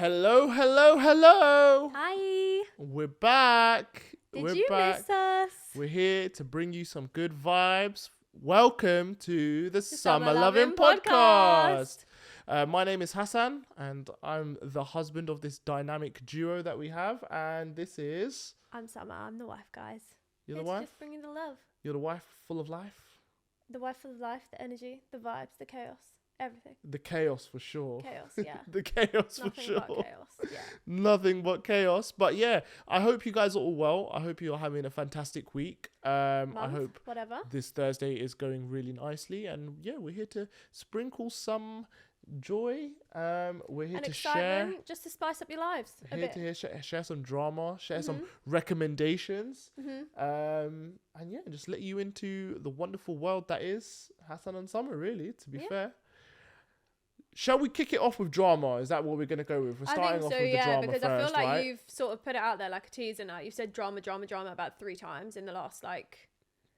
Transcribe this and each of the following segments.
Hello, hello, hello. Hi. We're back. Did you miss us? We're here to bring you some good vibes. Welcome to the Summer Lovin' Lovin' Podcast. My name is Hassan, and I'm the husband of this dynamic duo that we have. And this is... I'm Summer. I'm the wife, guys. You're the It's wife? just bringing the love. You're the wife full of life? The wife of life, the energy, the vibes, the chaos, everything. The chaos for sure. Chaos, yeah. The chaos Nothing for sure. but chaos, yeah. Nothing but chaos. But yeah, I hope you guys are all well. I hope you're having a fantastic week. I hope whatever. this Thursday is going really nicely. And yeah, we're here to sprinkle some joy. We're here And to excitement, share. just to spice up your lives a Here bit. to share some drama, share some Mhm. recommendations. Mm-hmm. And yeah, just let you into the wonderful world that is Hassan and Summer, really, to be fair. Shall we kick it off with drama? Is that what we're going to go with? We're starting off with the drama because first, I feel like right? you've sort of put it out there like a teaser now. You've said drama about 3 times in the last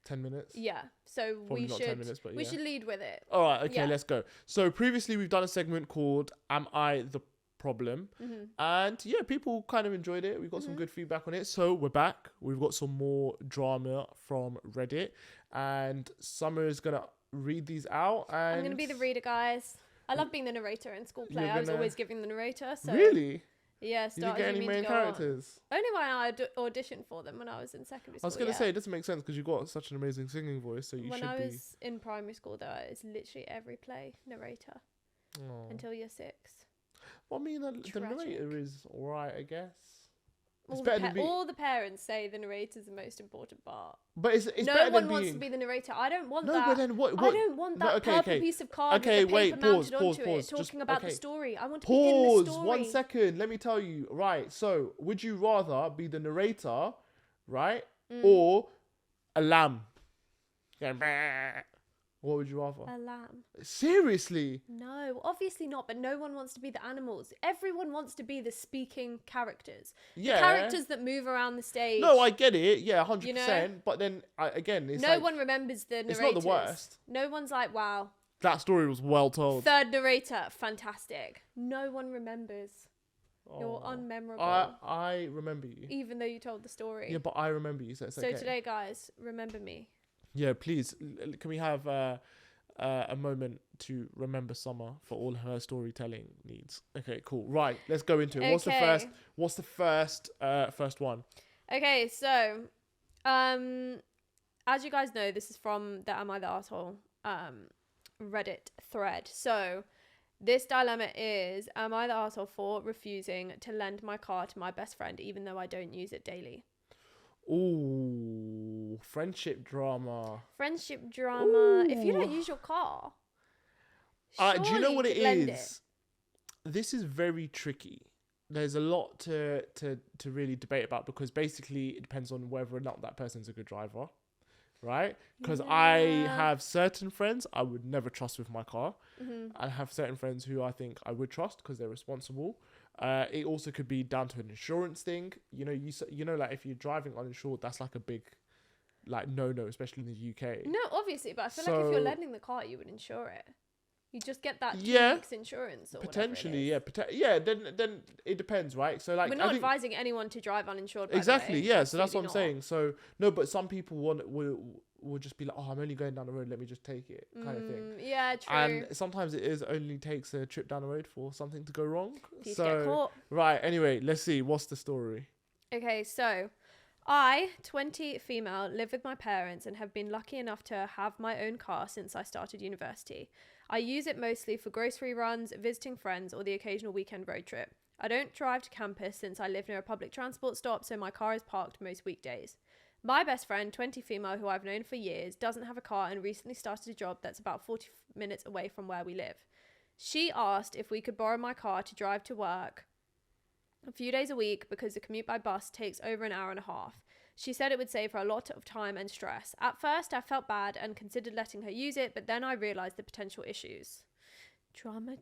10 minutes? Yeah. So Probably we not should 10 minutes, but we yeah. should lead with it. All right, okay, Yeah. let's go. So previously we've done a segment called Am I the Problem? Mm-hmm. And yeah, people kind of enjoyed it. We got some good feedback on it. So we're back. We've got some more drama from Reddit. And Summer is going to read these out. And I'm going to be the reader, guys. I love being the narrator in school play. You're I was gonna- always giving the narrator. So Really? Yeah, You didn't start get as you any mean main to go on. characters? Only when I auditioned for them when I was in secondary I school. was going to say, it doesn't make sense because you've got such an amazing singing voice. So you when should I be... was in primary school, though, it's literally every play narrator Oh. until year 6. Well, I mean, the Tragic. narrator is alright, I guess. It's All better than being... all the parents say the narrator's the most important part. But it's No better one than wants being... to be the narrator. I don't want No, that. but then what... I don't want that No, okay, purple okay. piece of card Okay, with the paper wait, mounted pause, onto it, just- talking about the okay. story. I want to begin the Pause, story. 1 second. Let me tell you. Right, so would you rather be the narrator, right, or a lamb? Going, "Bah." What would you rather? A lamb. Seriously? No, obviously not, but no one wants to be the animals. Everyone wants to be the speaking characters. Yeah. The characters that move around the stage. No, I get it. Yeah, 100%. You know? But then, again, it's no like, one remembers the narrators. it's not the worst. No one's like, wow. That story was well told. Third narrator, fantastic. No one remembers. You're Oh. unmemorable. I remember you. Even though you told the story. Yeah, but I remember you, so it's So okay. today, guys, remember me. Yeah, please. Can we have a moment to remember Summer for all her storytelling needs? Okay, cool. Right, let's go into it. What's the first one? Okay, so, as you guys know, this is from the Am I the Asshole Reddit thread. So, this dilemma is, am I the asshole for refusing to lend my car to my best friend even though I don't use it daily? Ooh, friendship drama. Friendship drama. If you don't use your car, Do you know what it lend is? This is very tricky. There's a lot to really debate about because basically it depends on whether or not that person's a good driver, right? Because I have certain friends I would never trust with my car. I have certain friends who I think I would trust because they're responsible. It also could be down to an insurance thing. You know, like if you're driving uninsured, that's like a big, like no, especially in the UK. No, obviously, but I feel like if you're lending the car, you would insure it. You just get that 2 weeks insurance or potentially, whatever it is. yeah. Then it depends, right? So like we're not advising anyone to drive uninsured. By exactly, the way. yeah. So that's what I'm Absolutely saying. So no, but some people will just be like, oh, I'm only going down the road. Let me just take it, kind of thing. Yeah, true. And sometimes it only takes a trip down the road for something to go wrong. Please get caught. Right. Anyway, let's see. What's the story? Okay, so I, 20 female, live with my parents and have been lucky enough to have my own car since I started university. I use it mostly for grocery runs, visiting friends, or the occasional weekend road trip. I don't drive to campus since I live near a public transport stop, so my car is parked most weekdays. My best friend, 20 female, who I've known for years, doesn't have a car and recently started a job that's about 40 minutes away from where we live. She asked if we could borrow my car to drive to work a few days a week because the commute by bus takes over an hour and a half. She said it would save her a lot of time and stress. At first, I felt bad and considered letting her use it, but then I realised the potential issues. Drama.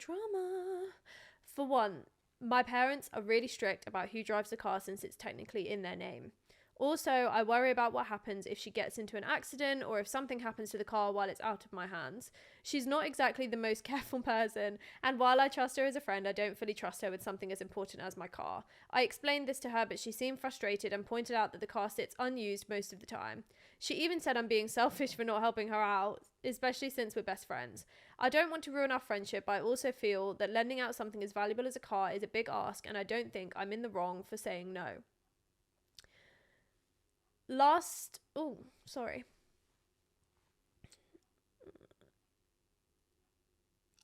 For one, my parents are really strict about who drives the car since it's technically in their name. Also, I worry about what happens if she gets into an accident or if something happens to the car while it's out of my hands. She's not exactly the most careful person, and while I trust her as a friend, I don't fully trust her with something as important as my car. I explained this to her, but she seemed frustrated and pointed out that the car sits unused most of the time. She even said I'm being selfish for not helping her out, especially since we're best friends. I don't want to ruin our friendship, but I also feel that lending out something as valuable as a car is a big ask, and I don't think I'm in the wrong for saying no.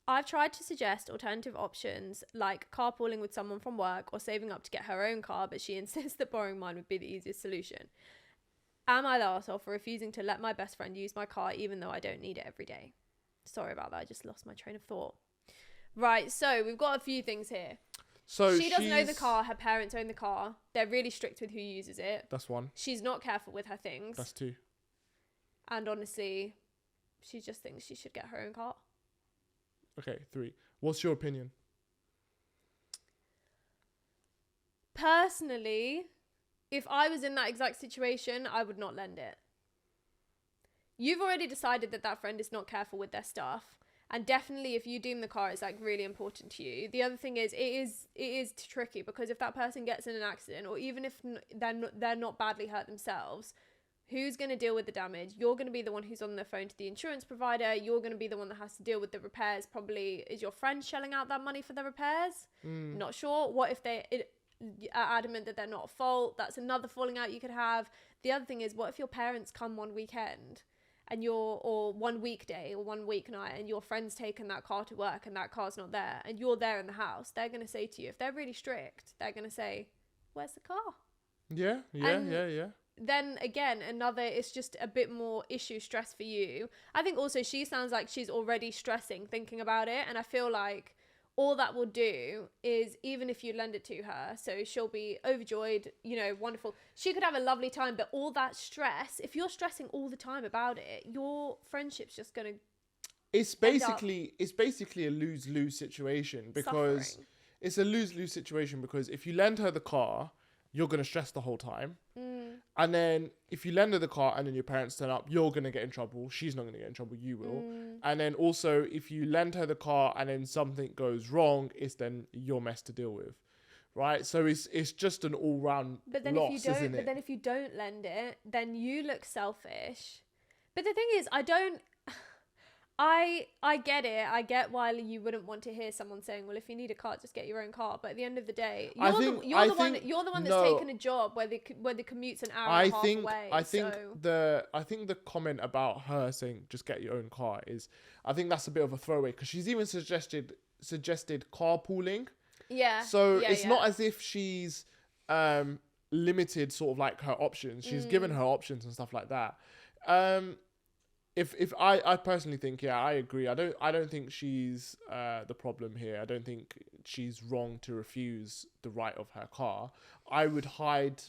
I've tried to suggest alternative options like carpooling with someone from work or saving up to get her own car, but she insists that borrowing mine would be the easiest solution. Am I the arsehole for refusing to let my best friend use my car even though I don't need it every day? Sorry about that, I just lost my train of thought. Right, so we've got a few things here. So she doesn't own the car, her parents own the car. They're really strict with who uses it. That's one. She's not careful with her things. That's two. And honestly, she just thinks she should get her own car. Okay, three. What's your opinion? Personally, if I was in that exact situation, I would not lend it. You've already decided that that friend is not careful with their stuff. And definitely if you deem the car is like really important to you. The other thing is, it is tricky because if that person gets in an accident or even if they're not badly hurt themselves, who's going to deal with the damage? You're going to be the one who's on the phone to the insurance provider. You're going to be the one that has to deal with the repairs. Probably is your friend shelling out that money for the repairs? Not sure. What if they are adamant that they're not at fault? That's another falling out you could have. The other thing is, what if your parents come one weekend and or one weekday or one weeknight and your friend's taken that car to work and that car's not there and you're there in the house? They're going to say to you, if they're really strict, they're going to say, where's the car? Yeah. Then again, it's just a bit more stress for you. I think also she sounds like she's already stressing thinking about it, and I feel like all that will do is, even if you lend it to her, so she'll be overjoyed, wonderful, she could have a lovely time, but all that stress, if you're stressing all the time about it, your friendship's just gonna it's basically a lose-lose situation, because suffering. It's a lose-lose situation because if you lend her the car, you're going to stress the whole time. And then if you lend her the car and then your parents turn up, you're going to get in trouble. She's not going to get in trouble. You will. And then also if you lend her the car and then something goes wrong, it's then your mess to deal with. Right? So it's just an all-round loss, isn't it? But then if you don't lend it, then you look selfish. But the thing is, I get it. I get why you wouldn't want to hear someone saying, "Well, if you need a car, just get your own car." But at the end of the day, you're the one that's taken a job where the commute's an hour and a half away. I think the comment about her saying just get your own car is, I think that's a bit of a throwaway, because she's even suggested carpooling. Yeah. So it's not as if she's limited sort of like her options. She's given her options and stuff like that. If I personally think, I agree. I don't think she's the problem here. I don't think she's wrong to refuse the right of her car. I would hide.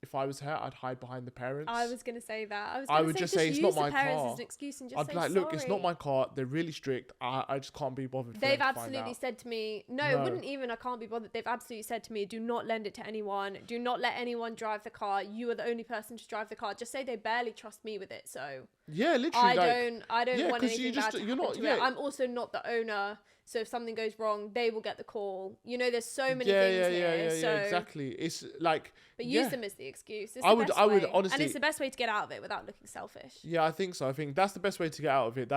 If I was her, I'd hide behind the parents. I was going to say that. I would just say it's not my car. As an excuse and just I'd be like, look, it's not my car. They're really strict. I just can't be bothered. They've absolutely said to me, no, it wouldn't even, I can't be bothered. They've absolutely said to me, do not lend it to anyone. Do not let anyone drive the car. You are the only person to drive the car. Just say they barely trust me with it. So yeah, literally. I don't want anything bad to happen to it. I'm also not the owner. So if something goes wrong, they will get the call. There's so many things here. Yeah, exactly. It's like, but use them as the excuse. I would honestly, and it's the best way to get out of it without looking selfish. Yeah, I think so. I think that's the best way to get out of it.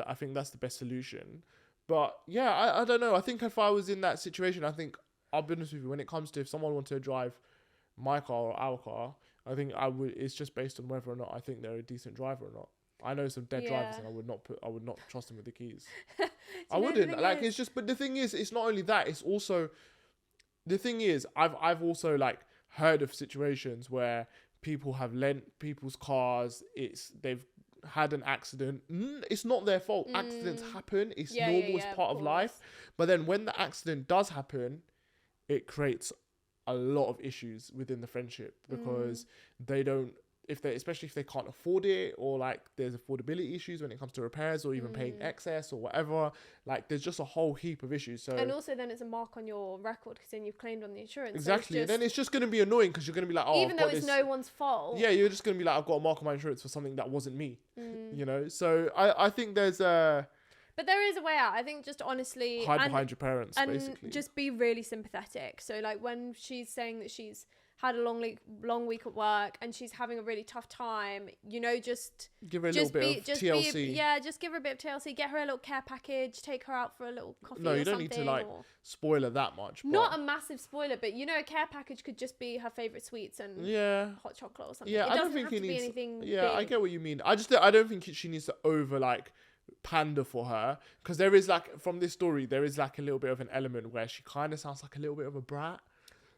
I think that's the best solution. But yeah, I don't know. I think if I was in that situation, I think, I'll be honest with you, when it comes to if someone wanted to drive my car or our car, I think it's just based on whether or not I think they're a decent driver or not. I know some dead drivers, and I would not trust them with the keys. I wouldn't. Like, it's just, but the thing is, it's not only that, it's also, the thing is, I've also like heard of situations where people have lent people's cars, they've had an accident. It's not their fault. Accidents happen. It's normal, it's part of life. But then when the accident does happen, it creates a lot of issues within the friendship, because especially if they can't afford it, or like there's affordability issues when it comes to repairs, or even paying excess or whatever. Like there's just a whole heap of issues. So and also then it's a mark on your record because then you've claimed on the insurance. Exactly, so and then it's just going to be annoying because you're going to be like, oh, even though it's no one's fault. Yeah, you're just going to be like, I've got a mark on my insurance for something that wasn't me. You know, so I think there's a. But there is a way out. I think just honestly hide behind your parents, and basically. just be really sympathetic. So like when she's saying that she's had a long week at work and she's having a really tough time, you know, just give her a little bit of TLC. Just give her a bit of TLC. Get her a little care package. Take her out for a little coffee. No, you don't need to like spoil her that much. Not a massive spoiler, but you know, a care package could just be her favorite sweets and hot chocolate or something. Yeah, it I doesn't don't think have it to needs. Be anything yeah, big. I get what you mean. I don't think she needs to over like pander for her, because there is like, from this story, there is like a little bit of an element where she kind of sounds like a little bit of a brat.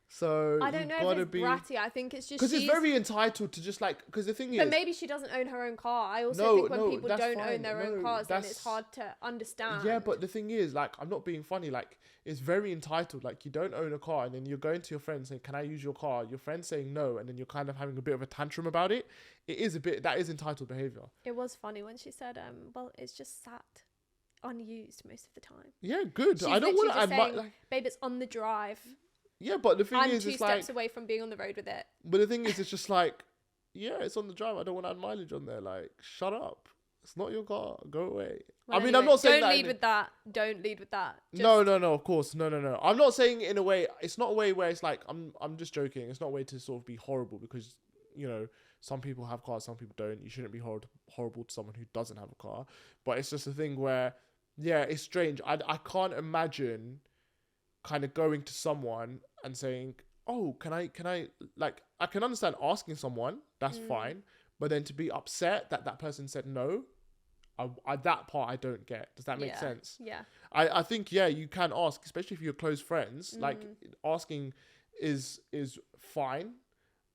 So I don't know if it's bratty. I think it's just because it's very entitled to just like, because the thing is, but maybe she doesn't own her own car. I also think when people don't own their own cars, then it's hard to understand. Yeah, but the thing is, like, I'm not being funny. Like, it's very entitled. Like, you don't own a car, and then you're going to your friend saying, "Can I use your car?" Your friend's saying no, and then you're kind of having a bit of a tantrum about it. It is a bit, that is entitled behavior. It was funny when she said, "Well, it's just sat unused most of the time." Yeah, good. She's I don't want to admit, like, babe, it's on the drive. Yeah, but the thing I'm is, 2 it's steps like, away from being on the road with it. But the thing is, it's just like, yeah, it's on the drive. I don't want to add mileage on there. Like, shut up. It's not your car. Go away. Well, I mean, I'm not saying don't that. Lead with that. Don't lead with that. No, of course. No. I'm not saying it in a way. It's not a way where it's like, I'm just joking. It's not a way to sort of be horrible, because, you know, some people have cars, some people don't. You shouldn't be horrible to someone who doesn't have a car. But it's just a thing where, yeah, it's strange. I can't imagine kind of going to someone and saying, oh, can I, like, I can understand asking someone, that's fine. But then to be upset that that person said no, that part I don't get. Does that make sense? Yeah. I think, yeah, you can ask, especially if you're close friends. Like, asking is fine.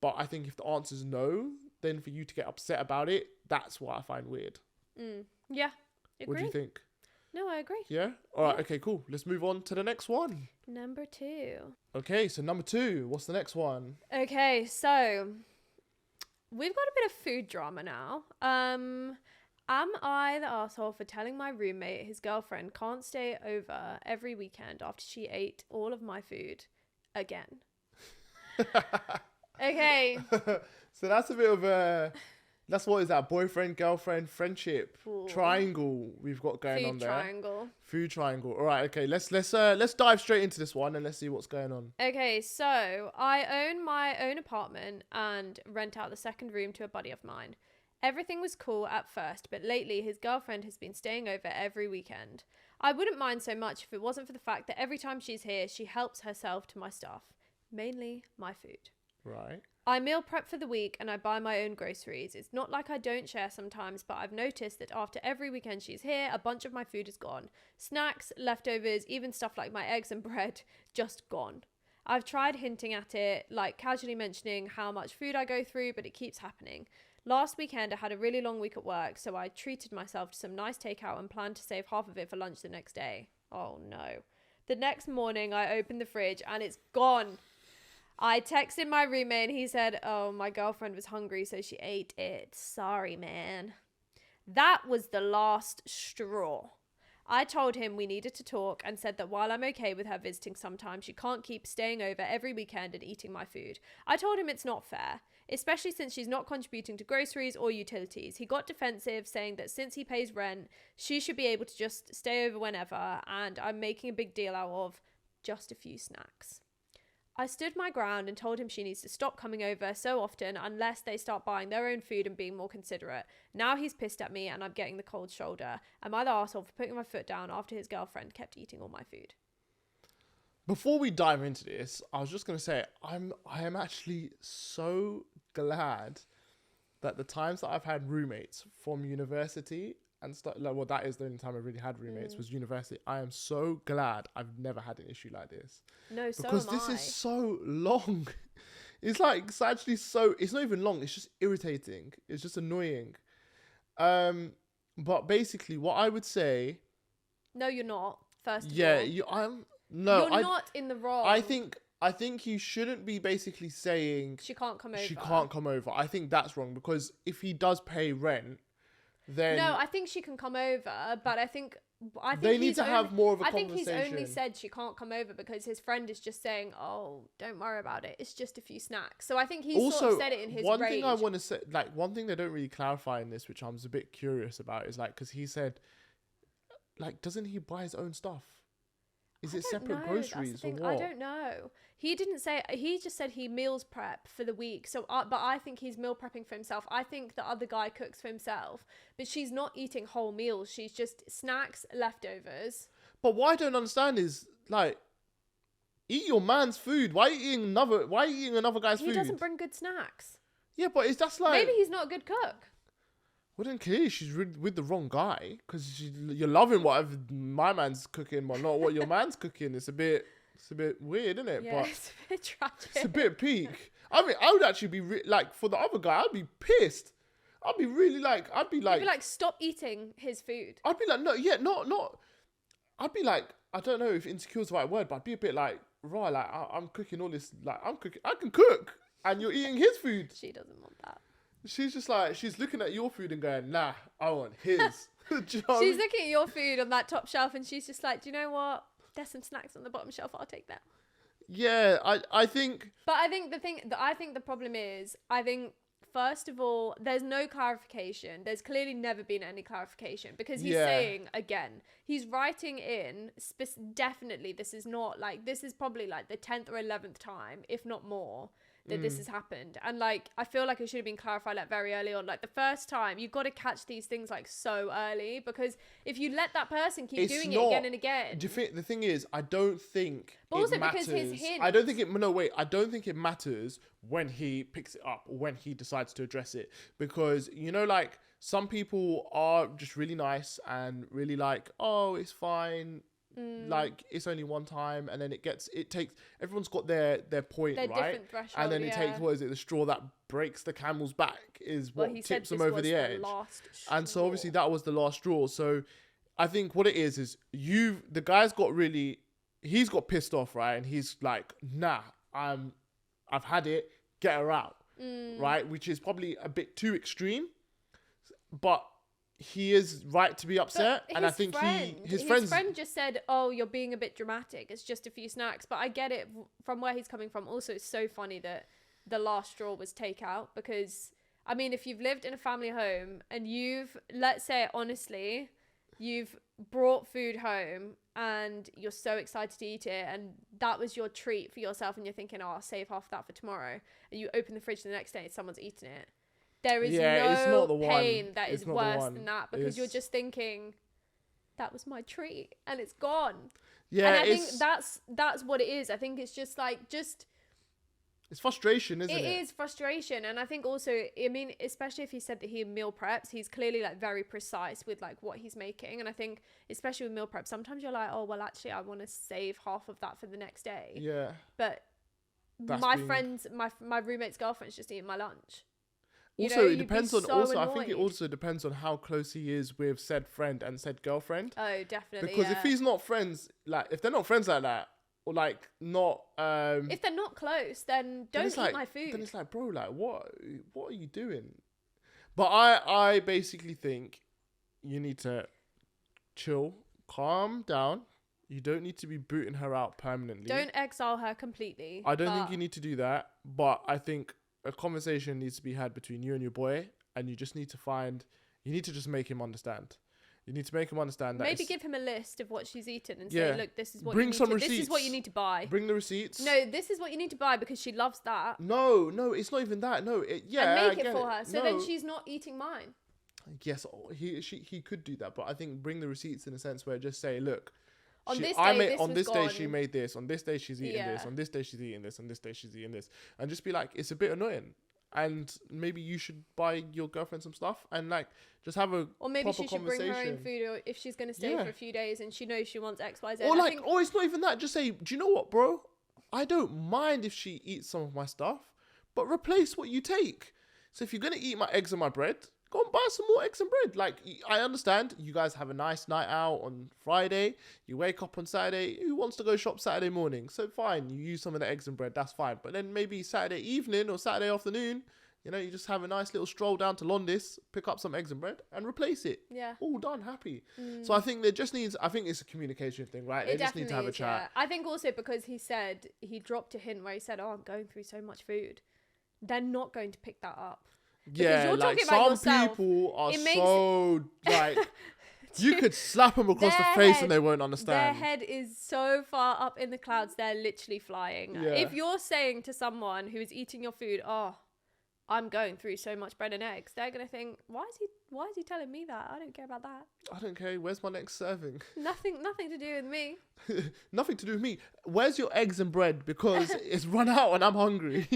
But I think if the answer is no, then for you to get upset about it, that's what I find weird. Yeah. Agree. What do you think? No, I agree. Yeah? All right, okay, cool. Let's move on to the next one. Number 2. Okay, so number 2. What's the next one? Okay, so we've got a bit of food drama now. Am I the arsehole for telling my roommate his girlfriend can't stay over every weekend after she ate all of my food again? Okay. So that's a bit of a... That's what is that? Boyfriend, girlfriend, friendship triangle we've got going on there. Food triangle. All right. Okay. Let's dive straight into this one and let's see what's going on. Okay. So I own my own apartment and rent out the second room to a buddy of mine. Everything was cool at first, but lately his girlfriend has been staying over every weekend. I wouldn't mind so much if it wasn't for the fact that every time she's here, she helps herself to my stuff, mainly my food. Right. I meal prep for the week and I buy my own groceries. It's not like I don't share sometimes, but I've noticed that after every weekend she's here, a bunch of my food is gone. Snacks, leftovers, even stuff like my eggs and bread, just gone. I've tried hinting at it, like casually mentioning how much food I go through, but it keeps happening. Last weekend I had a really long week at work, so I treated myself to some nice takeout and planned to save half of it for lunch the next day. Oh no. The next morning I opened the fridge and it's gone. I texted my roommate and he said, oh, my girlfriend was hungry, so she ate it. Sorry, man. That was the last straw. I told him we needed to talk and said that while I'm okay with her visiting sometimes, she can't keep staying over every weekend and eating my food. I told him it's not fair, especially since she's not contributing to groceries or utilities. He got defensive, saying that since he pays rent, she should be able to just stay over whenever, and I'm making a big deal out of just a few snacks. I stood my ground and told him she needs to stop coming over so often unless they start buying their own food and being more considerate. Now he's pissed at me and I'm getting the cold shoulder. Am I the arsehole for putting my foot down after his girlfriend kept eating all my food? Before we dive into this, I was just going to say, I am actually so glad that the times that I've had roommates from university and stuff, like, well, that is the only time I really had roommates was university. I am so glad I've never had an issue like this. No, so because this is so long. It's like, it's actually so, it's not even long. It's just irritating. It's just annoying. But basically what I would say. No, you're not. First of all. Yeah, you're not in the wrong. I think I think you shouldn't be basically saying She can't come over. she can't come over. I think that's wrong, because if he does pay rent, then No, I think she can come over, but I think they need he's to have more of a I think he's conversation. only said she can't come over because his friend is just saying, "Oh, don't worry about it. It's just a few snacks." So I think he Also, sort of said it in his one rage. thing I want to say, like, one thing they don't really clarify in this, which I'm a bit curious about, is like, because he said, like, doesn't he buy his own stuff? Is it separate groceries or what? I don't know. He didn't say. He just said he meals prep for the week. So, but I think he's meal prepping for himself. I think the other guy cooks for himself, but she's not eating whole meals. She's just snacks, leftovers. But what I don't understand is, like, eat your man's food. Why are you eating another guy's food? He doesn't bring good snacks. Yeah, but that's like, Maybe he's not a good cook. well, then clearly she's with the wrong guy, because you're loving whatever my man's cooking, but not what your man's cooking. It's a bit weird, isn't it? Yeah, But it's a bit tragic. it's a bit peak. I mean, I would actually be like, for the other guy, I'd be pissed. I'd be like, stop eating his food. I'd be like, no, yeah, not. I'd be like, I don't know if insecure is the right word, but I'd be a bit like, right, like, I'm cooking all this, like, I can cook, and you're eating his food. She doesn't want that. She's just like, she's looking at your food and going, nah, I want his. Do you know what I She's mean? looking at your food on that top shelf, and she's just like, do you know what? There's some snacks on the bottom shelf. I'll take that. Yeah, I think. But I think the problem is, first of all, there's no clarification. There's clearly never been any clarification, because he's saying, again, he's writing in, definitely this is probably like the 10th or 11th time, if not more, that this has happened. And like, I feel like it should have been clarified like very early on. Like the first time, you've got to catch these things like so early, because if you let that person keep doing it again and again. The thing is, I don't think But it also matters. because his hint. I don't think it matters when he picks it up or when he decides to address it, because, you know, like, some people are just really nice and really like, oh, it's fine. Like, it's only one time, and then everyone's got their point, Their right? different threshold, And then it takes, what is it, the straw that breaks the camel's back is what tips them over the edge. And so obviously that was the last straw. So I think what it is the guy's he's got pissed off, right? And he's like, nah, I've had it, get her out, right? Which is probably a bit too extreme, but he is right to be upset. And I think his friend just said, oh, you're being a bit dramatic, it's just a few snacks. But I get it from where he's coming from. Also, it's so funny that the last straw was takeout, because I mean, if you've lived in a family home and let's say honestly, you've brought food home and you're so excited to eat it, and that was your treat for yourself, and you're thinking, oh, I'll save half that for tomorrow, and you open the fridge the next day and someone's eaten it. There is no pain that is worse than that, because you're just thinking, that was my treat and it's gone. Yeah, and I think that's what it is. I think it's just like, it's frustration, isn't it? It is frustration. And I think also, I mean, especially if he said that he meal preps, he's clearly like very precise with like what he's making. And I think especially with meal prep, sometimes you're like, oh, well, actually, I want to save half of that for the next day. Yeah. But my roommate's girlfriend's just eating my lunch. Also, it depends on. I think it also depends on how close he is with said friend and said girlfriend. Oh, definitely. Because if he's not friends, like, if they're not friends like that, or like not, if they're not close, then don't eat my food. Then it's like, bro, like, what are you doing? But I basically think you need to chill, calm down. You don't need to be booting her out permanently. Don't exile her completely. I don't think you need to do that. But I think a conversation needs to be had between you and your boy, and you just need to just make him understand. You need to make him understand that. Maybe give him a list of what she's eaten and say, look, this is what this is what you need to buy. Bring the receipts. No, this is what you need to buy because she loves that. No, it's not even that. No, and make it for her. So then she's not eating mine. Yes, he could do that, but I think bring the receipts in a sense where just say, look, on this day she made this. On this day she's eating this. On this day she's eating this. On this day she's eating this. And just be like, it's a bit annoying. And maybe you should buy your girlfriend some stuff and like just have a or maybe proper she should bring her own food, or if she's going to stay for a few days and she knows she wants X, Y, Z. Or it's not even that. Just say, do you know what, bro? I don't mind if she eats some of my stuff, but replace what you take. So if you're going to eat my eggs and my bread, Go and buy some more eggs and bread. Like, I understand you guys have a nice night out on Friday. You wake up on Saturday. Who wants to go shop Saturday morning? So fine, you use some of the eggs and bread. That's fine. But then maybe Saturday evening or Saturday afternoon, you know, you just have a nice little stroll down to Londis, pick up some eggs and bread and replace it. Yeah. All done, happy. So I think there just needs, I think it's a communication thing, right? They just need to have a chat. Yeah. I think also because he dropped a hint where he said, oh, I'm going through so much food. They're not going to pick that up. Yeah, you're like talking about some yourself, people are so like you could slap them across the face and they won't understand. Their head is so far up in the clouds, they're literally flying. Yeah. If you're saying to someone who is eating your food, oh, I'm going through so much bread and eggs, they're gonna think, why is he telling me that? I don't care about that. I don't care. Where's my next serving? Nothing to do with me. Nothing to do with me. Where's your eggs and bread? Because it's run out and I'm hungry.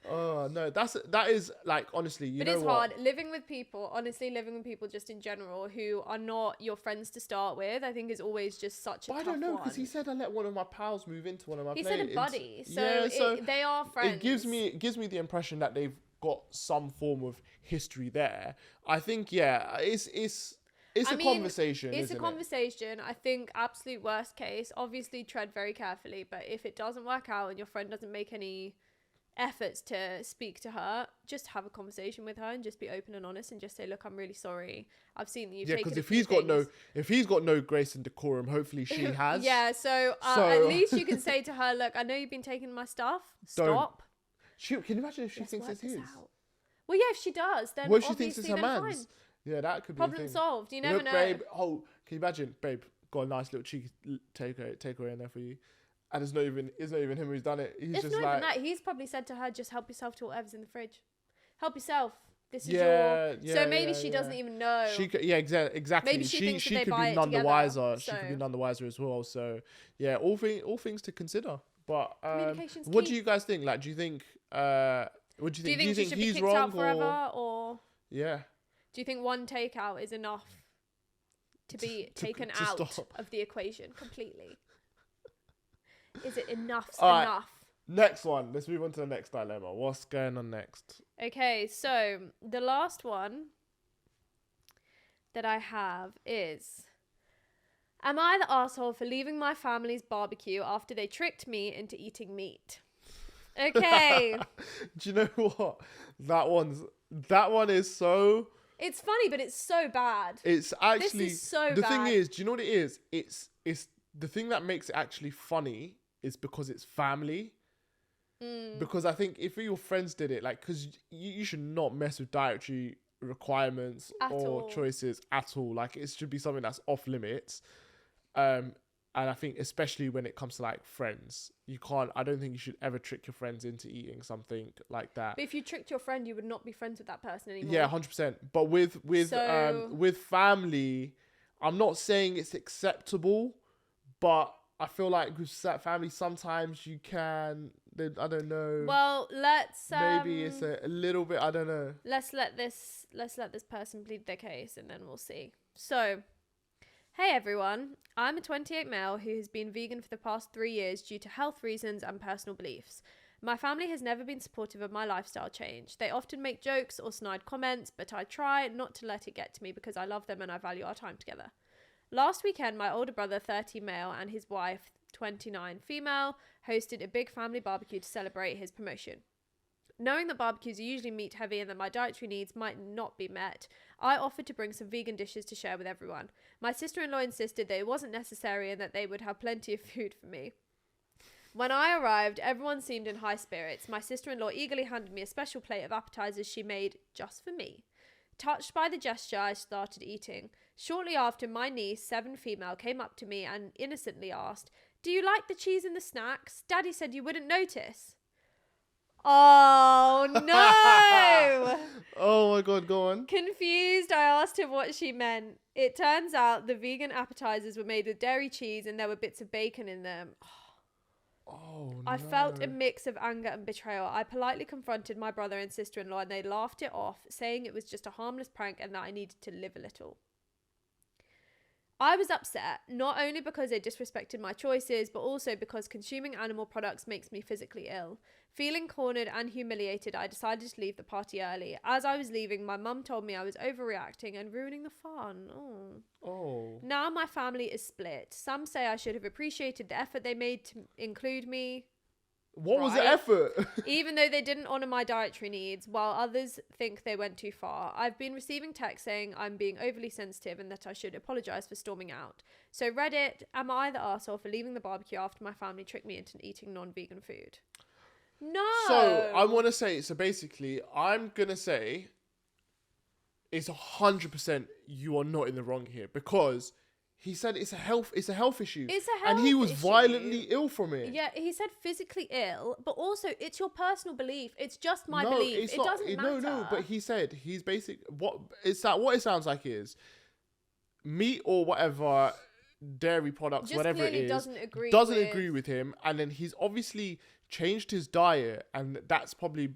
Oh no, that is like, honestly, you know what? But it's hard living with people just in general who are not your friends to start with. I think is always just such a tough one. I don't know, because he said I let one of my pals move into one of my He plates. said a buddy, so they are friends. It gives me the impression that they've got some form of history there. I think it's a conversation. It's a conversation. I think absolute worst case, obviously tread very carefully, but if it doesn't work out and your friend doesn't make any efforts to speak to her, just have a conversation with her and just be open and honest and just say, look, I'm really sorry. I've seen that you've taken because if he's got no grace and decorum, hopefully she has. So at least you can say to her, look, I know you've been taking my stuff. Stop. Can you imagine if she thinks it's his? Well, yeah, if she does, then what if she thinks it's her man's? Fine. Yeah, that could be problem solved. You never know. Babe, can you imagine, babe, got a nice little cheeky takeaway in there for you. And it's not even him who's done it. He's just like, that. He's probably said to her, just help yourself to whatever's in the fridge. Help yourself. This is so maybe she doesn't even know. She could, exactly. Maybe she thinks she they could buy be none the wiser. So. She could be none the wiser as well. So yeah, all things to consider. But what do you guys think? Like, do you think? What do you think? Do you think she should be kicked out forever, or? Yeah. Do you think one takeout is enough to be taken out of the equation completely? Is it enough? Right. Next one. Let's move on to the next dilemma. What's going on next? Okay, so the last one that I have is, am I the asshole for leaving my family's barbecue after they tricked me into eating meat? Okay. Do you know what? That one is so... It's funny, but it's so bad. It's actually... This is so bad. The thing is, do you know what it is? It's the thing that makes it actually funny is because it's family. Because I think if your friends did it, like, because you should not mess with dietary requirements choices at all. Like, it should be something that's off limits. And I think especially when it comes to like friends, I don't think you should ever trick your friends into eating something like that. But if you tricked your friend, you would not be friends with that person anymore. Yeah, 100%. But with family, I'm not saying it's acceptable, but I feel like with family, sometimes you can, I don't know. Well, let's maybe it's a little bit, I don't know. Let's let this person plead their case and then we'll see. So, hey everyone, I'm a 28 male who has been vegan for the past 3 years due to health reasons and personal beliefs. My family has never been supportive of my lifestyle change. They often make jokes or snide comments, but I try not to let it get to me because I love them and I value our time together. Last weekend, my older brother, 30 male, and his wife, 29 female, hosted a big family barbecue to celebrate his promotion. Knowing that barbecues are usually meat heavy and that my dietary needs might not be met, I offered to bring some vegan dishes to share with everyone. My sister-in-law insisted that it wasn't necessary and that they would have plenty of food for me. When I arrived, everyone seemed in high spirits. My sister-in-law eagerly handed me a special plate of appetizers she made just for me. Touched by the gesture, I started eating. Shortly after, my niece, 7 female, came up to me and innocently asked, "Do you like the cheese in the snacks? Daddy said you wouldn't notice." Oh, no! Oh my God, go on. Confused, I asked her what she meant. It turns out the vegan appetizers were made with dairy cheese and there were bits of bacon in them. Oh, no. I felt a mix of anger and betrayal. I politely confronted my brother and sister-in-law and they laughed it off, saying it was just a harmless prank and that I needed to live a little. I was upset, not only because they disrespected my choices, but also because consuming animal products makes me physically ill. Feeling cornered and humiliated, I decided to leave the party early. As I was leaving, my mum told me I was overreacting and ruining the fun. Oh. Now my family is split. Some say I should have appreciated the effort they made to include me, What was the Right. effort? even though they didn't honour my dietary needs, while others think they went too far. I've been receiving texts saying I'm being overly sensitive and that I should apologise for storming out. So Reddit, am I the arsehole for leaving the barbecue after my family tricked me into eating non-vegan food? No. So I want to say, so basically, I'm gonna say it's 100% you are not in the wrong here, because he said it's a health issue. It's a health and he was issue. violently ill from it. Yeah, he said physically ill, but also it's your personal belief. It's just my No, belief. it's It not, doesn't matter. No, but he said he's basic. What it sounds like is meat or whatever dairy products, Just whatever it clearly is, doesn't agree with him, and then he's obviously changed his diet, and that's probably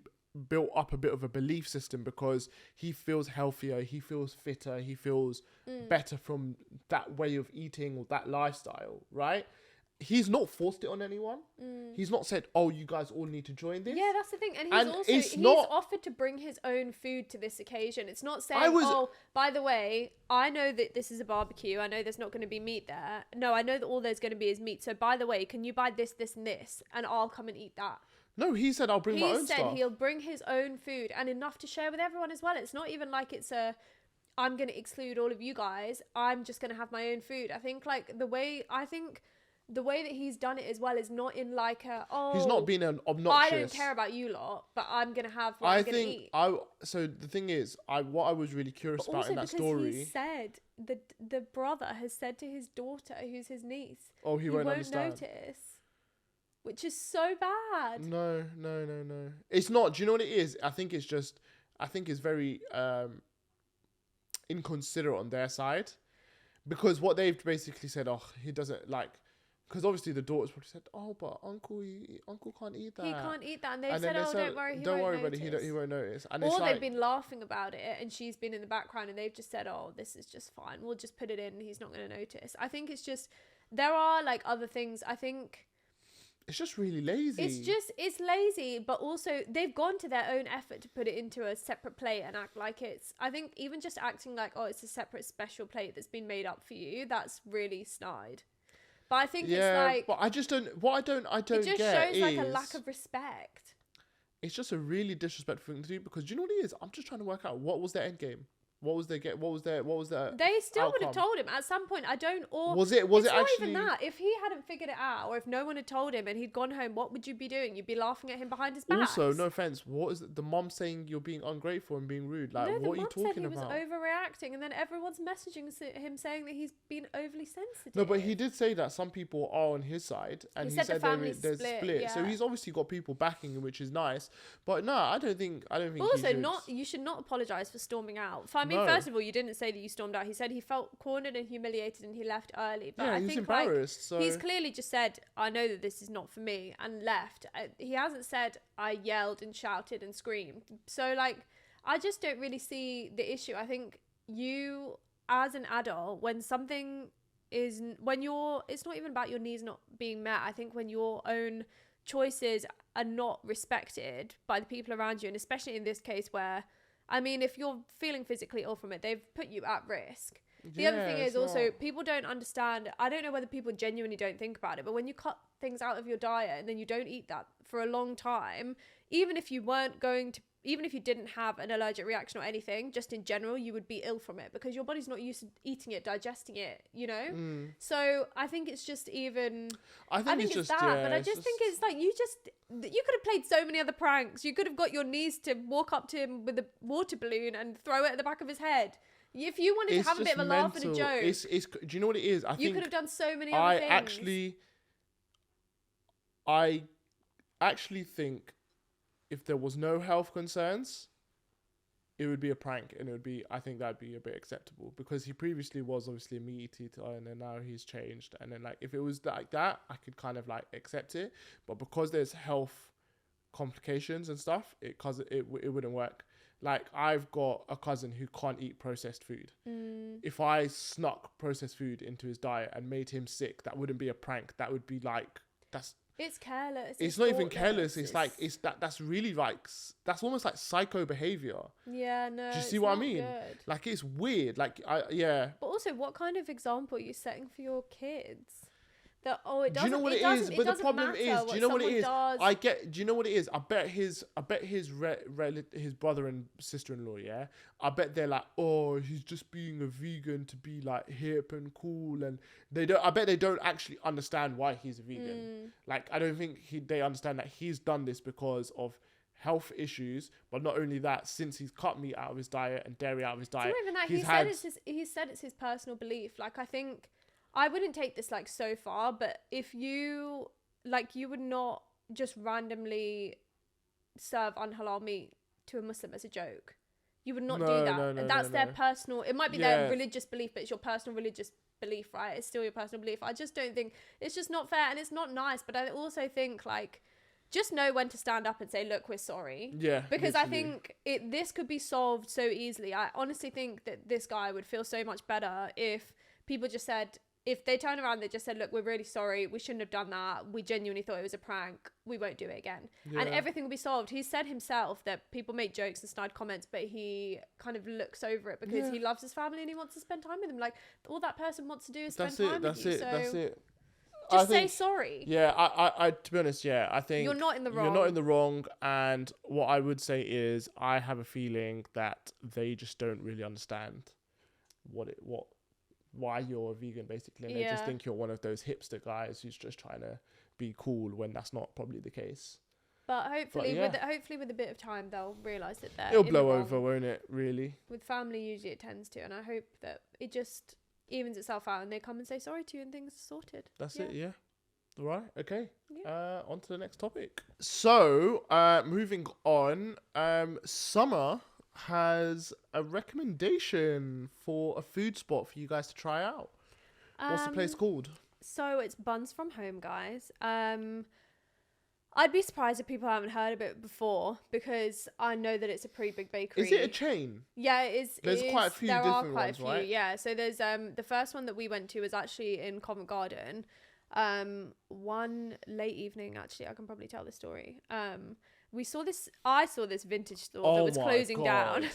built up a bit of a belief system because he feels healthier, he feels fitter, he feels better from that way of eating or that lifestyle, right? He's not forced it on anyone. He's not said, "Oh, you guys all need to join this." Yeah, that's the thing. And And he's offered to bring his own food to this occasion. It's not saying, "Oh, by the way, I know that this is a barbecue. I know there's not going to be meat there. No, I know that all there's going to be is meat. So by the way, can you buy this, this, and this, and I'll come and eat that." No, he said, "I'll bring my own He said stuff." he'll bring his own food and enough to share with everyone as well. It's not even like it's I'm going to exclude all of you guys. I'm just going to have my own food. I think the way that he's done it as well is not in like he's not being an obnoxious. I don't care about you lot, but I'm going to have what I'm going to eat. So the thing is, what I was really curious about in that story. He said the brother has said to his daughter, who's his niece, Oh, he won't understand. notice. Which is so bad. No. It's not. Do you know what it is? I think it's very inconsiderate on their side, because what they've basically said, oh, he doesn't like, because obviously the daughters probably said, oh, but uncle can't eat that. He can't eat that, and they've said, oh, don't worry, about it, he won't notice. And or it's they've been laughing about it, and she's been in the background, and they've just said, oh, this is just fine. We'll just put it in, and he's not going to notice. I think it's just, there are like other things. I think it's just really lazy. It's lazy, but also they've gone to their own effort to put it into a separate plate and act like it's, I think even just acting like, oh, it's a separate special plate that's been made up for you, that's really snide. But I think it's like, but I just don't, what I don't it just get shows like a lack of respect. It's just a really disrespectful thing to do, because do you know what it is? I'm just trying to work out what was their end game. What was their They still would have told him at some point. Was it not actually even that? If he hadn't figured it out, or if no one had told him and he'd gone home, what would you be doing? You'd be laughing at him behind his back. Also, no offense, what is the mom saying you're being ungrateful and being rude? Like, no, what are you talking about? The mom said he was overreacting, and then everyone's messaging him saying that he's been overly sensitive. No, but he did say that some people are on his side, and he said the family's there's split. Yeah. So he's obviously got people backing him, which is nice. But no, I don't think. Also, you should not apologise for storming out. I mean, first of all, you didn't say that you stormed out. He said he felt cornered and humiliated, and he left early. But I he's think embarrassed. So he's clearly just said, "I know that this is not for me," and left. He hasn't said, "I yelled and shouted and screamed." So like, I just don't really see the issue. I think you, as an adult, it's not even about your needs not being met. I think when your own choices are not respected by the people around you, and especially in this case where, I mean, if you're feeling physically ill from it, they've put you at risk. The other thing is also, people don't understand. I don't know whether people genuinely don't think about it, but when you cut things out of your diet and then you don't eat that for a long time, even if you didn't have an allergic reaction or anything, just in general, you would be ill from it because your body's not used to eating it, digesting it, you know? So I think it's just even, I think it's just that, but I just think it's like, you could have played so many other pranks. You could have got your niece to walk up to him with a water balloon and throw it at the back of his head. If you wanted to have a bit of a laugh and a joke. Do you know what it is? You could have done so many other things. I actually think if there was no health concerns, it would be a prank, and I think that'd be a bit acceptable, because he previously was obviously a meat eater, and then now he's changed. And then like, if it was like that, I could kind of like accept it. But because there's health complications and stuff, it wouldn't work. Like, I've got a cousin who can't eat processed food. If I snuck processed food into his diet and made him sick, that wouldn't be a prank. That would be like, it's careless. It's not even careless. That's really like, that's almost like psycho behavior. Yeah, no. Do you see what I mean? Good. Like, it's weird. Like, But also, what kind of example are you setting for your kids? That it doesn't. Do you know what it is? But the problem is, do you know what it is? Do you know what it is? I bet his brother and sister-in-law, yeah. I bet they're like, oh, he's just being a vegan to be like hip and cool, and they don't. I bet they don't actually understand why he's a vegan. Like, I don't think they understand that he's done this because of health issues. But not only that, since he's cut meat out of his diet and dairy out of his diet, it's not even that. He said it's his personal belief. Like, I think. I wouldn't take this like so far, but if you would not just randomly serve unhalal meat to a Muslim as a joke. You would not do that. No, that's their personal. It might be their religious belief, but it's your personal religious belief, right? It's still your personal belief. I just don't think it's just not fair, and it's not nice. But I also think like, just know when to stand up and say, look, we're sorry. Yeah. Because literally. I think this could be solved so easily. I honestly think that this guy would feel so much better if people just said. If they turn around, they just said, look, we're really sorry. We shouldn't have done that. We genuinely thought it was a prank. We won't do it again. Yeah. And everything will be solved. He said himself that people make jokes and snide comments, but he kind of looks over it because he loves his family and he wants to spend time with them. Like, all that person wants to do is spend time with you. That's it. Just say sorry. Yeah, I to be honest, I think you're not in the wrong. You're not in the wrong. And what I would say is, I have a feeling that they just don't really understand why you're a vegan, basically, and they just think you're one of those hipster guys who's just trying to be cool when that's not probably the case. But hopefully, with a bit of time, they'll realise that it'll blow over, won't it? Really. With family, usually it tends to, and I hope that it just evens itself out, and they come and say sorry to you, and things are sorted. That's it. Yeah. All right. Okay. Yeah. On to the next topic. So, moving on. Summer has a recommendation for a food spot for you guys to try out. What's the place called? So it's Buns from Home, guys. I'd be surprised if people haven't heard of it before, because I know that it's a pretty big bakery. Is it a chain? Yeah, it is. There's quite a few different ones, right? Yeah, so there's the first one that we went to was actually in Covent Garden. One late evening, actually, I can probably tell the story. I saw this vintage store that was closing down.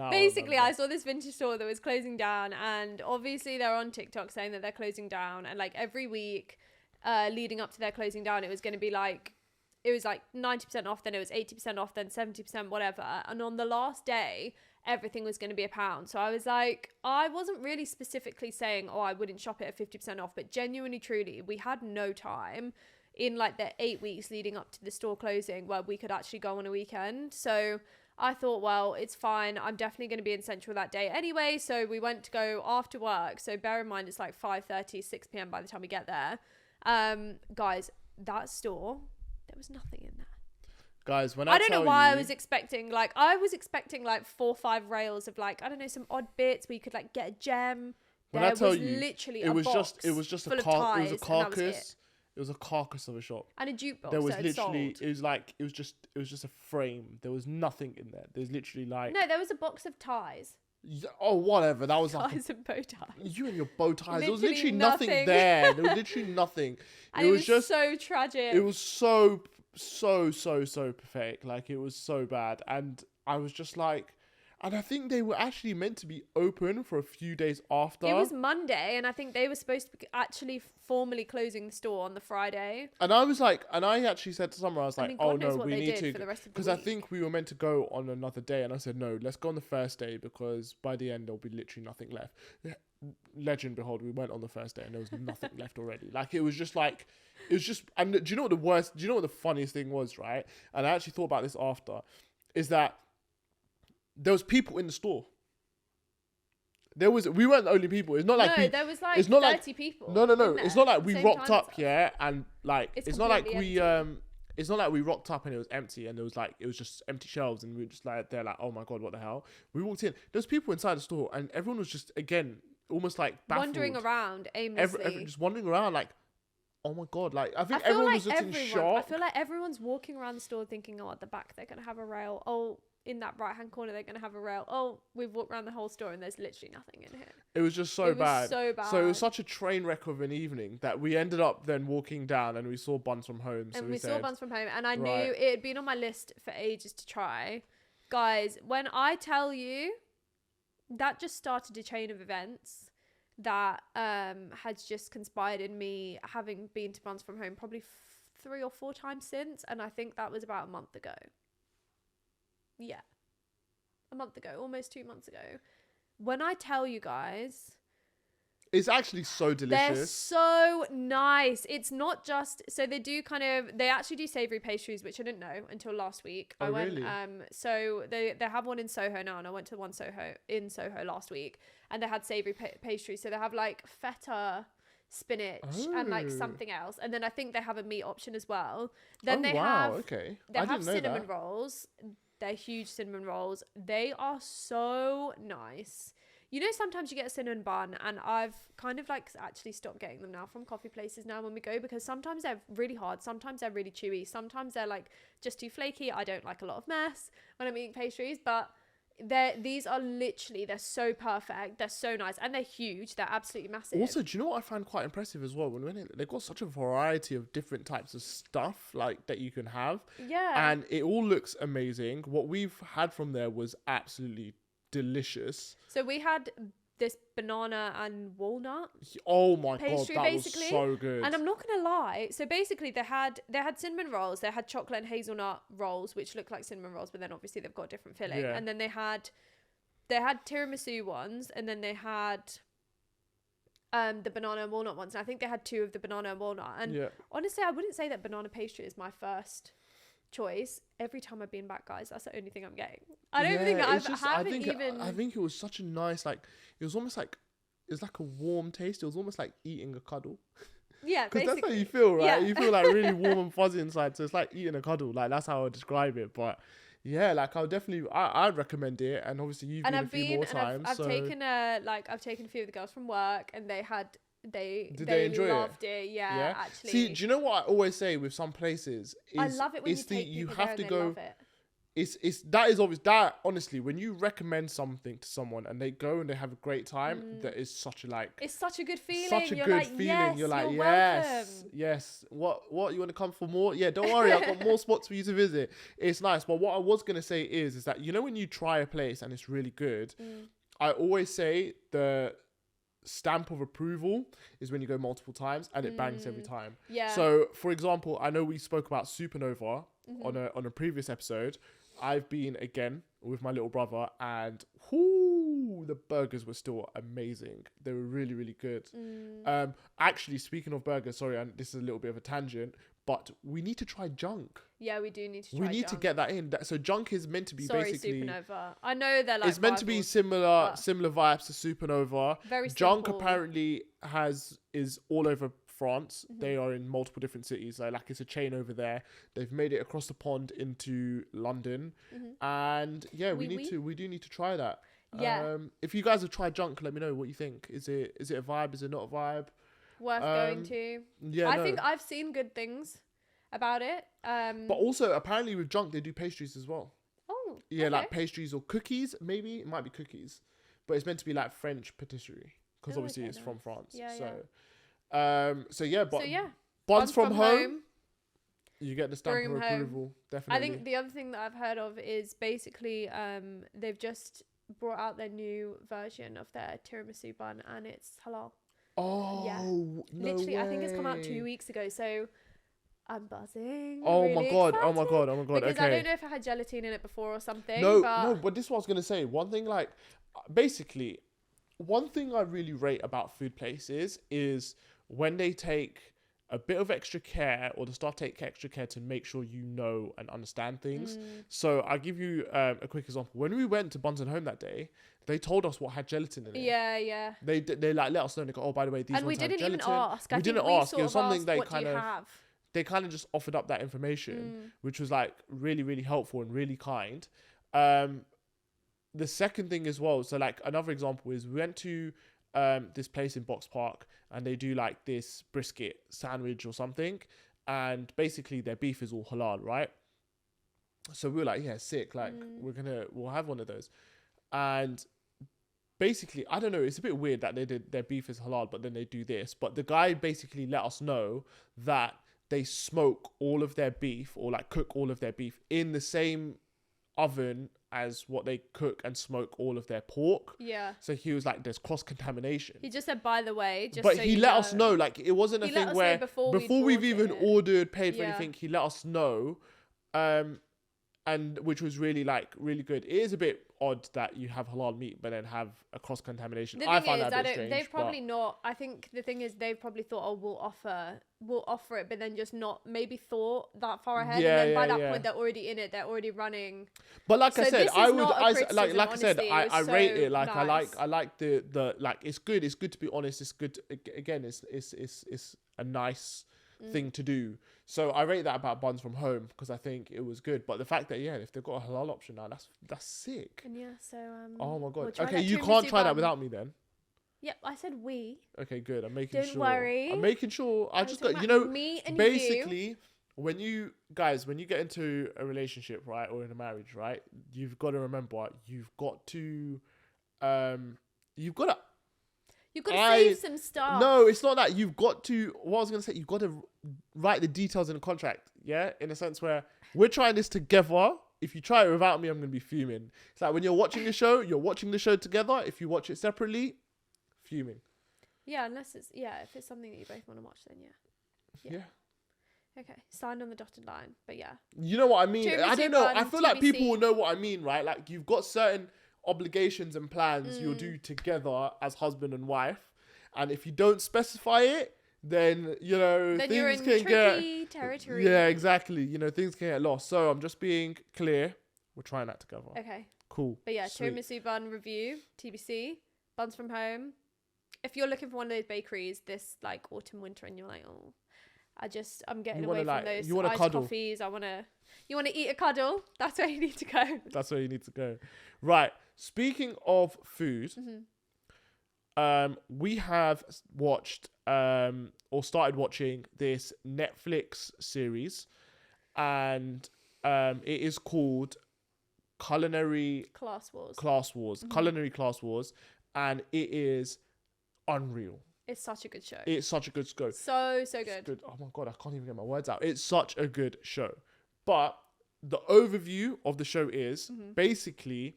Basically, I saw this vintage store that was closing down, and obviously they're on TikTok saying that they're closing down, and like every week leading up to their closing down, it was going to be like, it was like 90% off, then it was 80% off, then 70%, whatever. And on the last day, everything was going to be £1. So I was like, I wasn't really specifically saying, I wouldn't shop it at 50% off, but genuinely, truly, we had no time in like the 8 weeks leading up to the store closing where we could actually go on a weekend. So I thought, well, it's fine. I'm definitely going to be in Central that day anyway. So we went to go after work. So bear in mind, it's like 5:30, 6 p.m. by the time we get there. Guys, that store, there was nothing in there. Guys, I don't know why I was expecting like 4 or 5 rails of like, I don't know, some odd bits where you could like get a gem. When I tell you, literally it was just a carcass. It was a carcass of a shop. And a jukebox. There was literally, it was just a frame. There was nothing in there. There's literally like... No, there was a box of ties. Oh, whatever. That was like... Ties and bow ties. You and your bow ties. There was literally nothing there. There was literally nothing. And it was just so tragic. It was so pathetic. Like, it was so bad. And I was just like... And I think they were actually meant to be open for a few days after. It was Monday, and I think they were supposed to be actually formally closing the store on the Friday. And I was like, and I actually said to someone, I was like, God knows what we need to, because I think we were meant to go on another day, and I said, no, let's go on the first day, because by the end there'll be literally nothing left. Legend behold, we went on the first day and there was nothing left already. Like, it was just, and do you know what the funniest thing was, right? And I actually thought about this after, is that there was people in the store. We weren't the only people. It's not like there was like 30 people. No. It's not like we rocked up, and like it's not like we it's not like we rocked up and it was empty and it was just empty shelves and we were just like, they're like, oh my god, what the hell? We walked in. There's people inside the store and everyone was just, again, almost like baffled. Wandering around aimlessly. Just wandering around like, oh my god, like I think everyone was just in shock. I feel like everyone's walking around the store thinking, at the back they're gonna have a rail. in that right hand corner they're gonna have a rail. Oh, we've walked around the whole store and there's literally nothing in here. It was just so It was bad. so bad. So it was such a train wreck of an evening that we ended up then walking down and we saw buns from home. So And we saw said, buns from home, and I knew right. it had been on my list for ages to try. Guys, when I tell you, that just started a chain of events that has just conspired in me having been to buns from home probably 3 or 4 times since, and I think that was about a month ago. Yeah. A month ago, almost 2 months ago. When I tell you guys, It's actually so delicious. they're so nice. It's not just, so they actually do savoury pastries, which I didn't know until last week. Oh, I went, really? so they have one in Soho now, and I went to one in Soho last week, and they had savoury pastries. So they have like feta, spinach, and like Oh. something else. And then I think they have a meat option as well. Then Oh, they wow, have, okay. they I have didn't know cinnamon that. rolls. They're huge cinnamon rolls. They are so nice. You know, sometimes you get a cinnamon bun, and I've kind of like actually stopped getting them now from coffee places now when we go, because sometimes they're really hard, sometimes they're really chewy, sometimes they're like just too flaky. I don't like a lot of mess when I'm eating pastries, but these are literally, they're so perfect, they're so nice, and they're huge, they're absolutely massive. Also, do you know what I find quite impressive as well? They've got such a variety of different types of stuff like that you can have, Yeah. and it all looks amazing. What we've had from there was absolutely delicious. So we had this banana and walnut Oh my god, pastry, that basically. was so good. And I'm not gonna lie. So basically, they had cinnamon rolls. They had chocolate and hazelnut rolls, which look like cinnamon rolls, but then obviously they've got a different filling. Yeah. And then they had tiramisu ones, and then they had the banana and walnut ones. And I think they had 2 of the banana and walnut. And yeah. honestly, I wouldn't say that banana pastry is my first choice. Every time I've been back, guys, that's the only thing I'm getting. I don't think it's I think it was such a nice, like, it was almost like, it was like a warm taste. It was almost like eating a cuddle. Yeah, Because basically. that's how you feel, right? Yeah. You feel like really warm and fuzzy inside. So it's like eating a cuddle. Like, that's how I would describe it. But yeah, like, I'd recommend it. And obviously you've been a few more times. I've taken I've taken a few of the girls from work, and they enjoy it? loved it. Yeah, actually. See, do you know what I always say with some places? I love it when you take you people have there to and they go. love it. It's that is obvious. That honestly, when you recommend something to someone and they go and they have a great time, that is such a like. It's such a good feeling. Such a You're good like, feeling. Yes, You're like, you're yes, welcome. yes. What you want to come for more? Yeah, don't worry. I've got more spots for you to visit. It's nice. But what I was gonna say is that, you know, when you try a place and it's really good, I always say the stamp of approval is when you go multiple times and it bangs every time. Yeah. So, for example, I know we spoke about Supernova on a previous episode. I've been again with my little brother, and the burgers were still amazing. They were really, really good. Actually, speaking of burgers, sorry, and this is a little bit of a tangent, but we need to try Junk. Yeah, we do need to try We need to Junk. get that in. So Junk is meant to be basically. Supernova. I know they're like It's meant to be rivals. similar but- similar vibes to Supernova. Very Junk simple. apparently is all over France. They are in multiple different cities. Like it's a chain over there. They've made it across the pond into London, and yeah, we do need to try that. Yeah. If you guys have tried Junk, let me know what you think. Is it a vibe? Is it not a vibe? Worth going to. Yeah, I think I've seen good things about it. But also apparently with Junk they do pastries as well. Oh. Yeah, okay. like pastries or cookies. Maybe it might be cookies, but it's meant to be like French patisserie because Oh, obviously okay, it's nice. from France. Yeah, So yeah, but So yeah. buns from home, you get the stamp Bring of 'em home. approval. I Definitely. think the other thing that I've heard of is basically they've just brought out their new version of their tiramisu bun, and it's halal. Oh, Yeah. no Literally, way. I think it's come out 2 weeks ago, so I'm buzzing. Oh really my god! Oh my excited. god! Oh my god! Because okay. I don't know if I had gelatin in it before or something. No, but no, but this is what I was gonna say. One thing, like, basically, one thing I really rate about food places is when they take a bit of extra care, or the staff take extra care to make sure you know and understand things. So I'll give you a quick example. When we went to Buns and Home that day, they told us what had gelatin in it. Yeah. They like let us know. They go, oh, by the way, these And we ones have didn't even gelatin. ask. I We think didn't we ask. sort It was of something asked, they what do kind you of have? they kind of just offered up that information, which was like really, really helpful and really kind. The second thing as well, so like another example is we went to this place in Box Park, and they do like this brisket sandwich or something, and basically their beef is all halal, right? So we were like, yeah, sick. Like we'll have one of those. And basically, I don't know, it's a bit weird that their beef is halal, but then they do this. But the guy basically let us know that they smoke all of their beef, or like cook all of their beef in the same oven as what they cook and smoke all of their pork. Yeah. So he was like, there's cross contamination. He just said, by the way, just but so he you let know. us know. Like, it wasn't a He let thing us where know before we've even ordered, paid for Yeah. anything, he let us know. And which was really good. It is a bit odd that you have halal meat but then have a cross contamination. I find that a bit strange. They've probably not. I think the thing is they've probably thought, oh, we'll offer it, but then just not maybe thought that far ahead. Yeah, and then by yeah, that point they're already in it. They're already running. But like So I said, this is I not a criticism, like I said, honestly. I It's rate so it. Like nice. I like the like it's good. It's good to be honest. It's good. Again, it's a nice thing to do. So I rate that about Buns from Home because I think it was good. But the fact that if they've got a halal option now, that's sick. And yeah, so Oh my god. we'll try Okay, that you tiramisu can't try that bun. without me then. Yep, I said we. Okay, good. I'm making Don't sure. worry. I'm making sure. I I'm just talking got about me and basically when you get into a relationship, right, or in a marriage, right, you've got to remember you've got to You've got to save some stuff. No, it's not that. You've got to. What I was gonna say, you've got to write the details in the contract. Yeah, in a sense where we're trying this together. If you try it without me, I'm gonna be fuming. It's like when you're watching a show, you're watching the show together. If you watch it separately, fuming. Yeah, unless it's if it's something that you both want to watch, then yeah. Okay, signed on the dotted line. But yeah, you know what I mean. Tiramisu I don't know. bun, I feel like TBC. people will know what I mean, right? Like you've got certain obligations and plans you'll do together as husband and wife, and if you don't specify it, then then things you're in can tricky get territory. Yeah, exactly. Things can get lost. So I'm just being clear. We're trying that together. Okay. Cool. But yeah, Sweet. tiramisu bun review, TBC, Buns from Home. If you're looking for one of those bakeries this like autumn, winter, and you're like, oh, I'm getting away from those you wanna iced cuddle. coffees. You want to eat a cuddle? That's where you need to go. That's where you need to go. Right. Speaking of food, we have watched or started watching this Netflix series, and it is called Culinary Class Wars. Culinary Class Wars, and it is unreal. It's such a good show. It's such a good show. So It's good. Oh my god, I can't even get my words out. It's such a good show. But the overview of the show is basically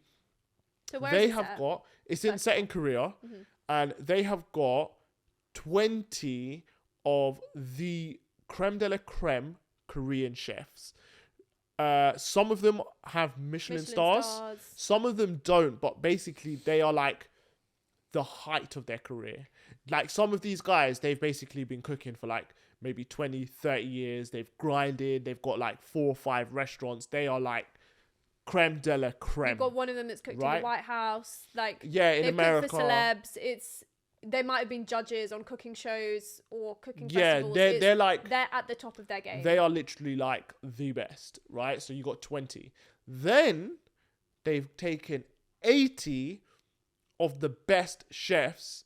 So where they is it have set? got it's set in Korea, and they have got 20 of the creme de la creme Korean chefs. Some of them have Michelin stars. Some of them don't, but basically they are like the height of their career. Like some of these guys, they've basically been cooking for like maybe 20, 30 years. They've grinded. They've got like 4 or 5 restaurants. They are like creme de la creme. You've got one of them that's cooked in the White House. Like in they've America. cooked for celebs. They might have been judges on cooking shows or cooking Yeah, festivals. They're at the top of their game. They are literally like the best, right? So you got 20. Then they've taken 80 of the best chefs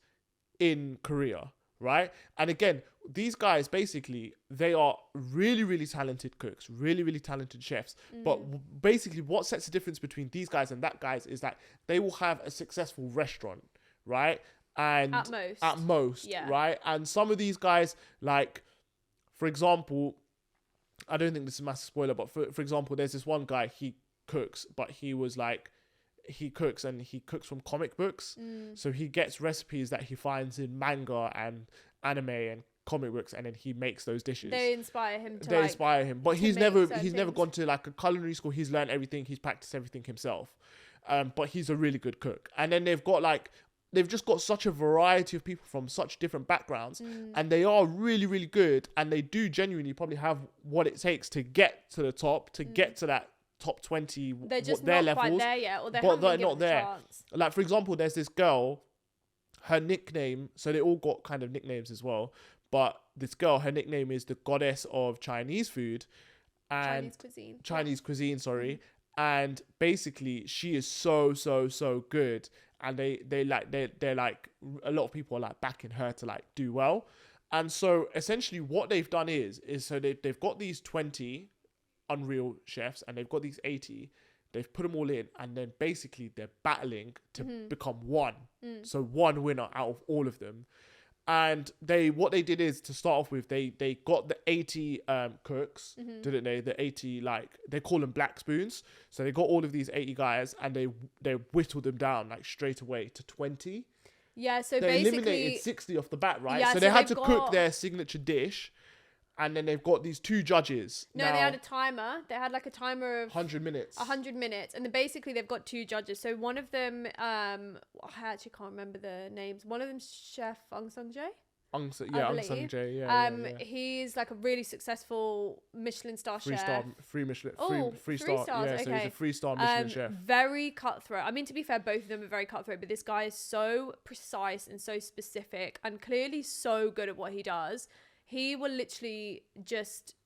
in Korea, right? And again, these guys basically, they are really, really talented cooks, really, really talented chefs. But basically what sets the difference between these guys and that guys is that they will have a successful restaurant, right? And at most, yeah. Right? And some of these guys, like, for example, I don't think this is a massive spoiler, but for example, there's this one guy, he cooks, but he cooks from comic books. So he gets recipes that he finds in manga and anime and comic books, and then he makes those dishes. They inspire him. But he's never things. gone to like a culinary school. He's learned everything. He's practiced everything himself. But he's a really good cook. And then they've just got such a variety of people from such different backgrounds, and they are really, really good. And they do genuinely probably have what it takes to get to the top, to get to that top 20. They're just their not levels, quite there yet, or but they're they're not not there. Chance. Like, for example, there's this girl, her nickname, so they all got kind of nicknames as well, but this girl, her nickname is the goddess of Chinese food and Chinese cuisine, sorry. And basically she is so good, and they're like a lot of people are like backing her to like do well. And so essentially what they've done is so they've got these 20 unreal chefs, and they've got these 80. They've put them all in, and then basically they're battling to become one. So one winner out of all of them. And what they did is, to start off with, they got the 80 cooks, didn't they? The 80, like, they call them black spoons. So they got all of these 80 guys, and they whittled them down like straight away to 20. Yeah, so they basically eliminated 60 off the bat, right? Yeah, so they had to cook their signature dish, and then they've got these 2 judges. No, they had a timer. They had like a timer of 100 minutes. 100 minutes, and then basically they've got 2 judges. So one of them, I actually can't remember the names. One of them's Chef Aung San Jae. Aung San Jae, yeah. He's like a really successful Michelin star chef. Free star. Stars, Yeah, okay. so he's a 3-star Michelin chef. Very cutthroat. I mean, to be fair, both of them are very cutthroat, but this guy is so precise and so specific, and clearly so good at what he does. He will literally just,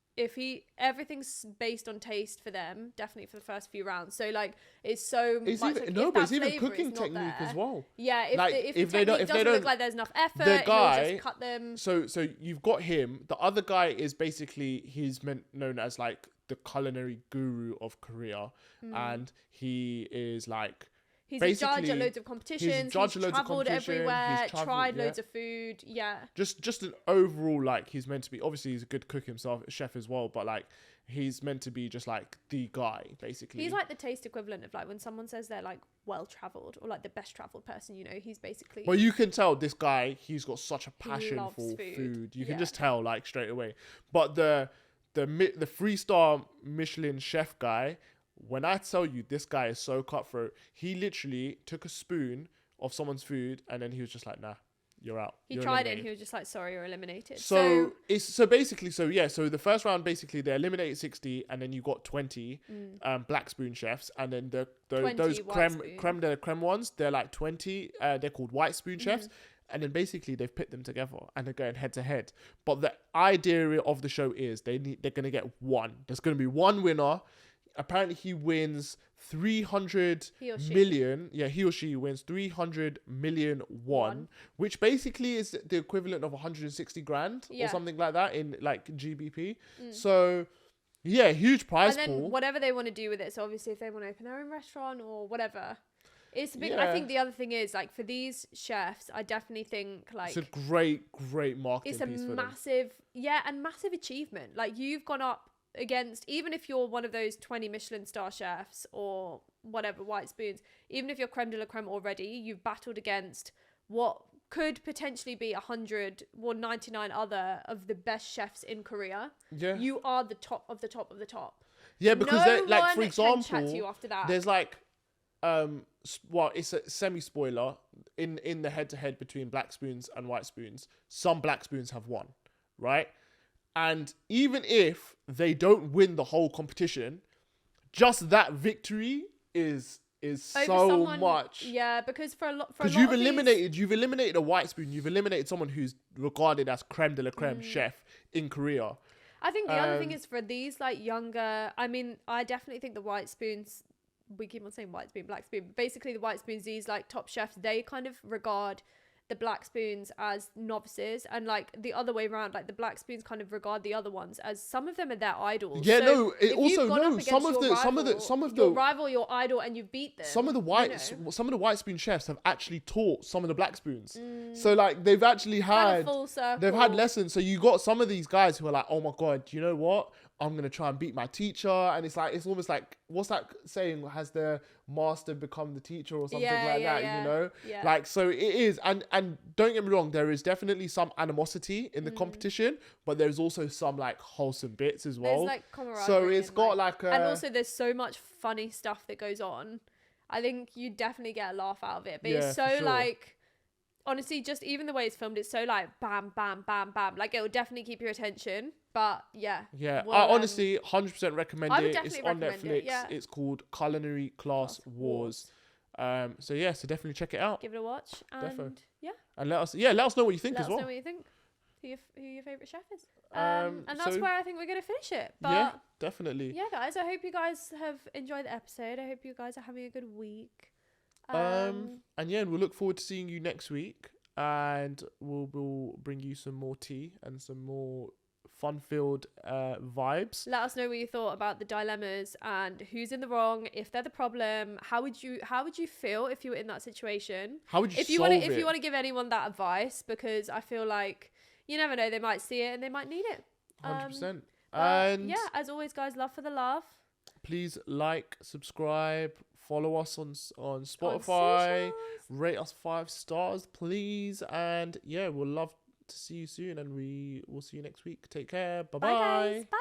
everything's based on taste for them, definitely for the first few rounds. So like, it's so much. It's even cooking technique as well. Yeah, if like, the technique doesn't look like there's enough effort, he'll just cut them. So you've got him. The other guy is basically, he's known as like the culinary guru of Korea, and he is like, he's a judge at loads of competitions. He's travelled everywhere, tried loads of food. Yeah. Just an overall, like, he's meant to be, obviously he's a good cook himself, a chef as well, but like, he's meant to be just like the guy, basically. He's like the taste equivalent of like when someone says they're like well travelled or like the best travelled person, you know, he's basically. Well, you can tell this guy, he's got such a passion for food. You can just tell, like, straight away. But the 3-star Michelin chef guy, when I tell you this guy is so cutthroat, he literally took a spoon of someone's food and then he was just like, nah, you're out. He tried it and he was just like, sorry, you're eliminated. So the first round, basically they eliminated 60, and then you got 20 black spoon chefs, and then those creme de la creme ones, they're like 20, they're called white spoon chefs. And then basically they've put them together and they're going head to head. But the idea of the show is they're going to get one. There's going to be one winner. Apparently he wins 300 million. Yeah, he or she wins 300 million won, which basically is the equivalent of 160 grand or something like that in like GBP. So yeah, huge prize pool. And then whatever they want to do with it. So obviously if they want to open their own restaurant or whatever. It's a big, I think the other thing is, like, for these chefs, I definitely think, like, it's a great marketing piece for them. It's a massive, and massive achievement. Like, you've gone up against, even if you're one of those 20 Michelin star chefs or whatever, white spoons, even if you're creme de la creme already, you've battled against what could potentially be 100 or 99 other of the best chefs in Korea. Yeah. You are the top of the top of the top. Yeah, because no like, for example, can chat to you after that. There's like, well, it's a semi-spoiler in the head-to-head between black spoons and white spoons. Some black spoons have won, right? And even if they don't win the whole competition, just that victory is so much. Yeah, because for a lot, you've eliminated a white spoon. You've eliminated someone who's regarded as creme de la creme chef in Korea. I think the other thing is for these like younger. I mean, I definitely think the white spoons. We keep on saying white spoon, black spoon. But basically, the white spoons, these like top chefs, they kind of regard the black spoons as novices, and like the other way around, like the black spoons kind of regard the other ones as, some of them are their idols. Yeah, so no. It also no. Some of your rival, your idol, and you've beat them. Some of the white spoon chefs have actually taught some of the black spoons. So like they've actually had kind of full circle. They've had lessons. So you got some of these guys who are like, oh my god, you know what? I'm going to try and beat my teacher. And it's like, it's almost like, what's that saying? Has the master become the teacher or something like that, you know? Yeah. Like, so it is. And don't get me wrong, there is definitely some animosity in the competition, but there's also some like wholesome bits as well. There's like camaraderie. So it's got like a... And also there's so much funny stuff that goes on. I think you definitely get a laugh out of it. But it's so like... Honestly, just even the way it's filmed, it's so like bam, bam, bam, bam. Like it will definitely keep your attention. But yeah. Yeah. I honestly 100% recommend it. It's on Netflix. It's called Culinary Class Wars. So definitely check it out. Give it a watch. And Defo. yeah. And let us know what you think as well. Let us know what you think. Who your favourite chef is. And that's where I think we're going to finish it. But yeah, definitely. Yeah, guys, I hope you guys have enjoyed the episode. I hope you guys are having a good week. And we'll look forward to seeing you next week, and we'll bring you some more tea and some more fun-filled vibes. Let us know what you thought about the dilemmas and who's in the wrong, if they're the problem. How would you feel if you were in that situation? How would you if you solve want to it? if you want to give anyone that advice, because I feel like you never know, they might see it and they might need it. 100%. And yeah, as always, guys, love for the love. please like, subscribe, follow us on On Spotify, socials. rate us 5 stars, please. And yeah, we'll love to see you soon, and we will see you next week. Take care. Bye, Bye-bye. guys. Bye.